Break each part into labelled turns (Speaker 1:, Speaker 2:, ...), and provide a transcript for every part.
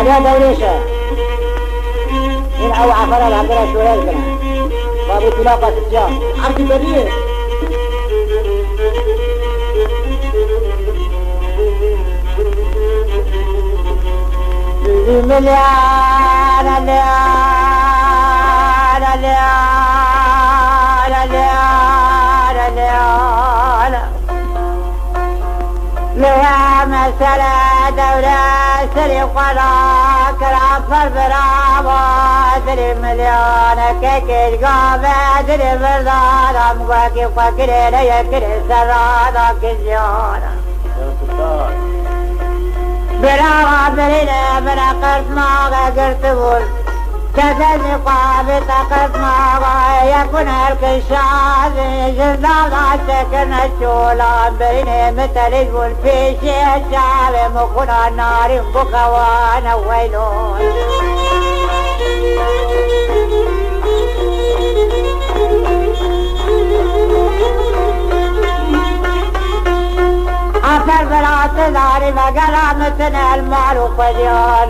Speaker 1: يا دوريشة إن أو عفر الحمد لله شوية الكلام بابو تلاقى ستيان
Speaker 2: عرضي بريه
Speaker 1: مليان ليان ليان ليان ليان ليا مسألة دولة سريق وراك العفر برامو دري مليان كيكي قابة دري بردانا مقاكي فكري ليكري سرانا كجيانا براغا برينا بنا قرد ماغا قرتبول تزني قابط قرد ماغا يكون الكشاذ جزانا سكن الشولا برينا مثل البول في شيء الشعب مخنا النار بكوانا ويلون عفر بلات داري وقلا مثل المعروف ديال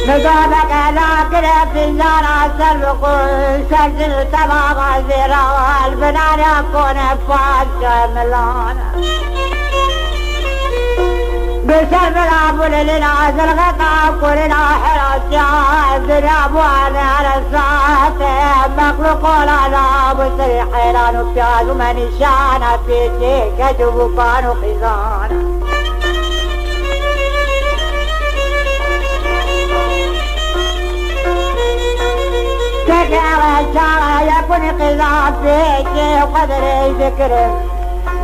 Speaker 1: نقابك لا كرب تنزال عسل بقول سجل تباغ زيرال بنان يكون فاد شاملانا بسر بلابو للعزل غطا كلنا حراس جاهز درابوانا على الساعة مخلوق العذاب سري حيران وبياز ومنشانا في تيكة وبان وخزانا تكا وشارع يكون خزان فيكي وقدري ذكره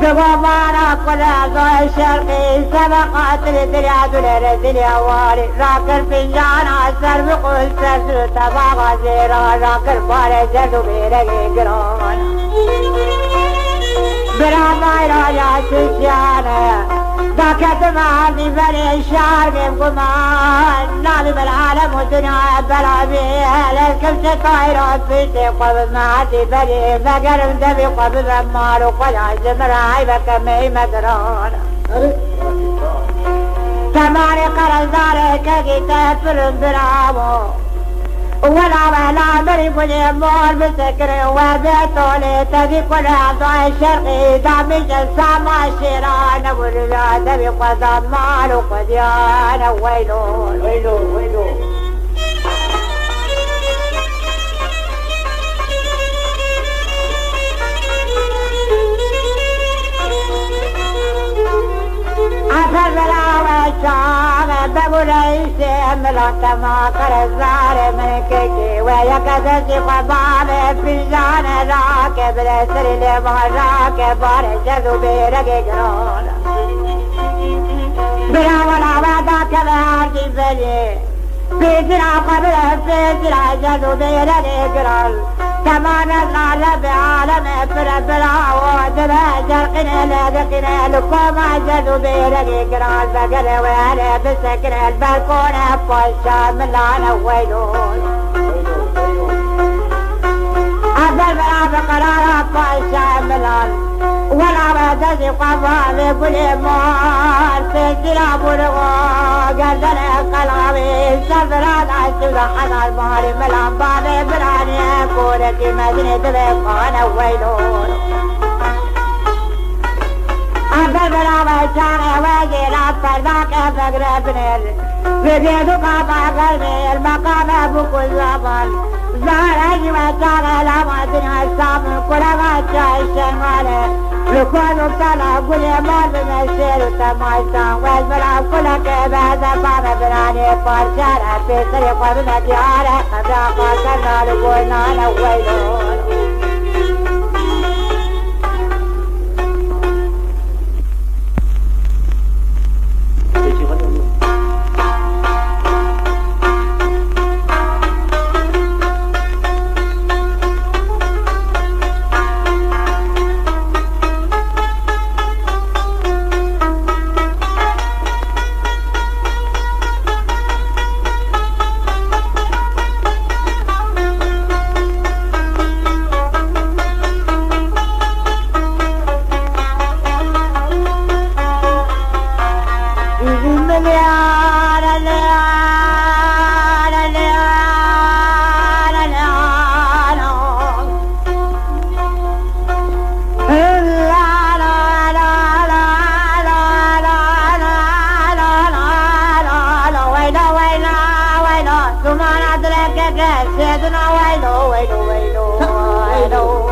Speaker 1: قبابانا كل عضوء الشرقي سبقات لدريا دولار دنيا واري راكر فنجان عسر بقول سرسل تباغا زيرا راكر باري زردو بيرقي قران براما راجع سجانا داكت معني بني الشعر بقمان نالي بالعالم والدنيا بلا بيها لكم ستايرات في قبل معدي بني فقر دبي قبل مال وقل عزم رايبك مي مدرانا كماني قرل ذلك كتاب برامو ولا ولا مري بني مول بسكري وبيتولي تذي كل أعضاء الشرقي دامي جلسام الشيران والبيات بقضاء مال وقديان ويلون ويلون ويلون عفر بلا وشاغ ببوليس ملان تما قرزار من كيكي ويكسسي قباب في جان راكب لسري لما راكب بارجدو بيرقي قرون بلا ولا وعداك بهاردي بلي في جرا قبل في جرا جدو بيرقي قرون كما نزال بعالم بربلا ودبا جرقنا لذقنا لكم عجلوا بيرقي قرال بقر ويانا بسكر البلكون فالشا ملانا ويلون أفضل بلا بقرار فالشا ملان ولا بدسي قفال كل مال في الجراب ورغو قردنا قلابي سفرات عشو حنا المال ملان بابي براني كورتي مدينة بيقانا ويلون أفضل بلا بشارة وجينا فرداك فقر بنير بديدو قابا قلبي المقام بكل زمان زارج وشارة لما دنيا السامن كل ما شايشن مالي لكون وبتلا كل مال بمشير وتمايسان والبلا كل كبه زبان براني فارشارة في طريق وبمتيارة قبراقا كنا لقولنا نويلون سيدنا ويلو ويلو ويلو ويلو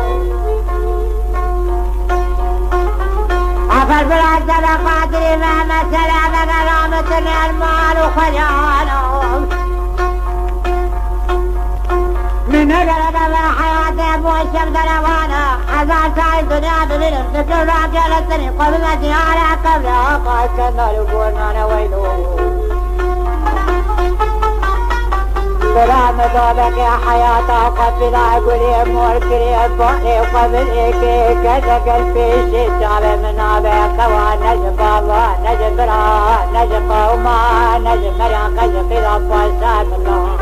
Speaker 1: عفر بالعزة قادري ما مسلا بغرامة المال وخليانهم من قلب الحياة ابو الشمس روانا حزان ساعي الدنيا بمنهم تكر راكي للسنين قبل مسيارة قبلها قاد كنا لقولنا ويلو برام دوبك يا حياة قبل أقولي مور كريم بقلي وقبل إيكي كذا قلبي شجاب من أبي قوى نجم بابا نجم برا نجم قوما نجم مريا قجم بلا بوسان الله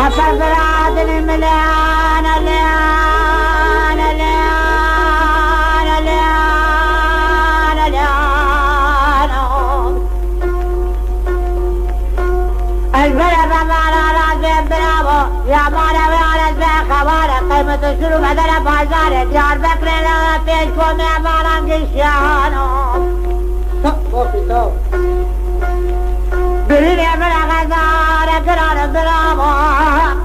Speaker 1: فبرادني مليانة ليانة ليانة ليانة ليانة البلد مالا رازي برابو يا مالا ويانا زي خوارق قيمة الشروع بدل بازار ديار بكر لنا بيش قوم يا مالا قشيانو بريني بلا غزارة قرار برامو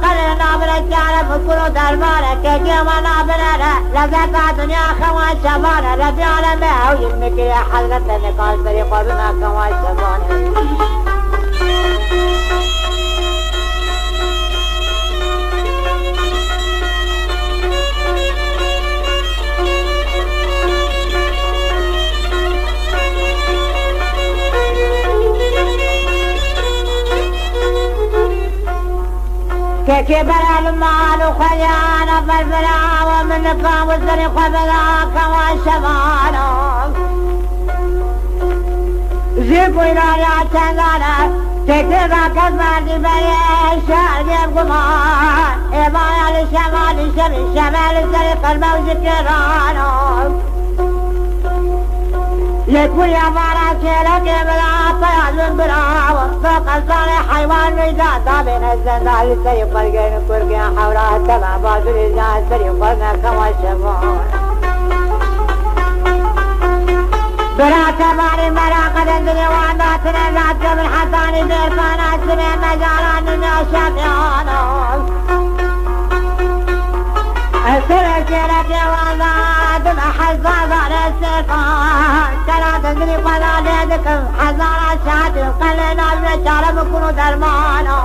Speaker 1: قلنا برجالة بكرو دربارة كيكي وانا بنانا لزكاة دنيا خوان شبانة ربيانا بيهو يمكي يا حضرة النقاش بريقو بما خوان شبانة كبر المال وخيانة بالبلا ومن نقام الزرق وبلاك والشمانة زيبوا إلى رأسنا تكتبا كفاردي بلي الشعر بقمان إبايا للشمال الشمال الزرق الموز كرانة لكل يمارا كيلك بلا طيال براوة فوق الصالح حيوان ميزان بين الزندان للسريق القين كرقين حولها التبع بعض الرجال السريق المكة والشمال بلا تباري مراقد الدنيا وعنداتنا ذات من حطاني بيرفانا سمين مجالان من الشفيانا السرق كيلك وعندات حزاز على السيقان تدري قضاء ليدكم حزارة شهد قلنا الرجال بكونوا درمانا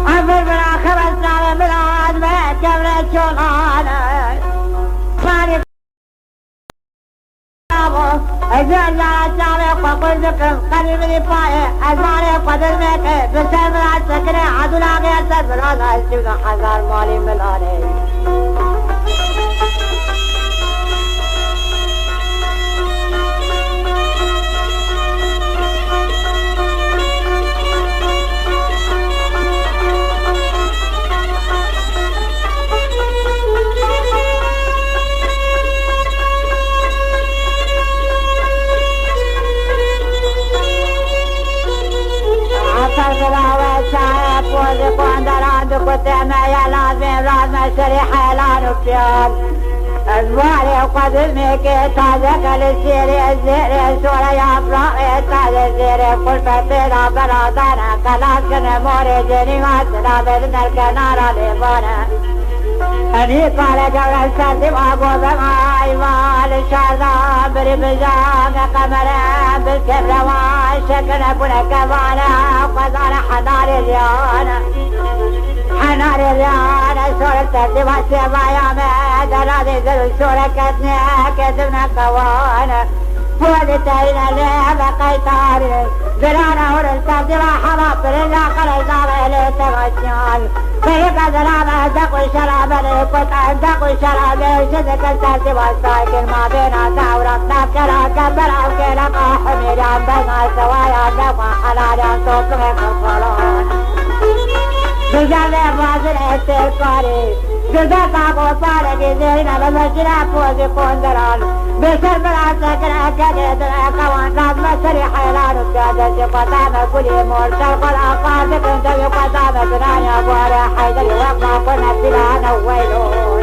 Speaker 1: أفر بالآخر السلام بالعاد بيت كبرت شغانا ماني أجل لا أشعر وقلتكم قريب رفاية أزاري قدر ميكي بسر من السكري عدولا غير سر بالعاد الشيخ حزار مالي ملاني قدامي يا لازم رازم شريحة لا نبتيان أزواري وقدمي كي تازك للسيري الزيري سورة يا أفراقي تاز الزيري كل فتينا برادانا كلاس كن موري جيني واسنا بدن الكنارة لبانا أني قال جوال السلسي وابو بماي مال الشاردا بري بجام قمرا بالكبر وشكنا كنا كبانا وقضانا حنار اليانا حنار اليانا سورة ترتيب السيما يا مدنا ذي ذل سورة كتنا كذبنا قوانا ولتين اللي بقيتار زرانا ورسالتي وحراب رجع قريزار إلي تغشيال فيك زرابة دقو شراب لكت دقو شراب شدك السالتي والسايكل ما بينا دورك نفكرا كبر أو كيلك حمير عم بينا سوايا دقو حلاليا صوتك الصلون بجال بازل التلقاري جزاك أبو صالح زينا بمشينا فوزي قندران بسر براسة كنا كدر كوان ناس مسري حيران وكادر قطعنا كل مرسل قل أقاضي كنت بقطعنا بنايا بواري حيدري وقع قلنا سلانا ويلون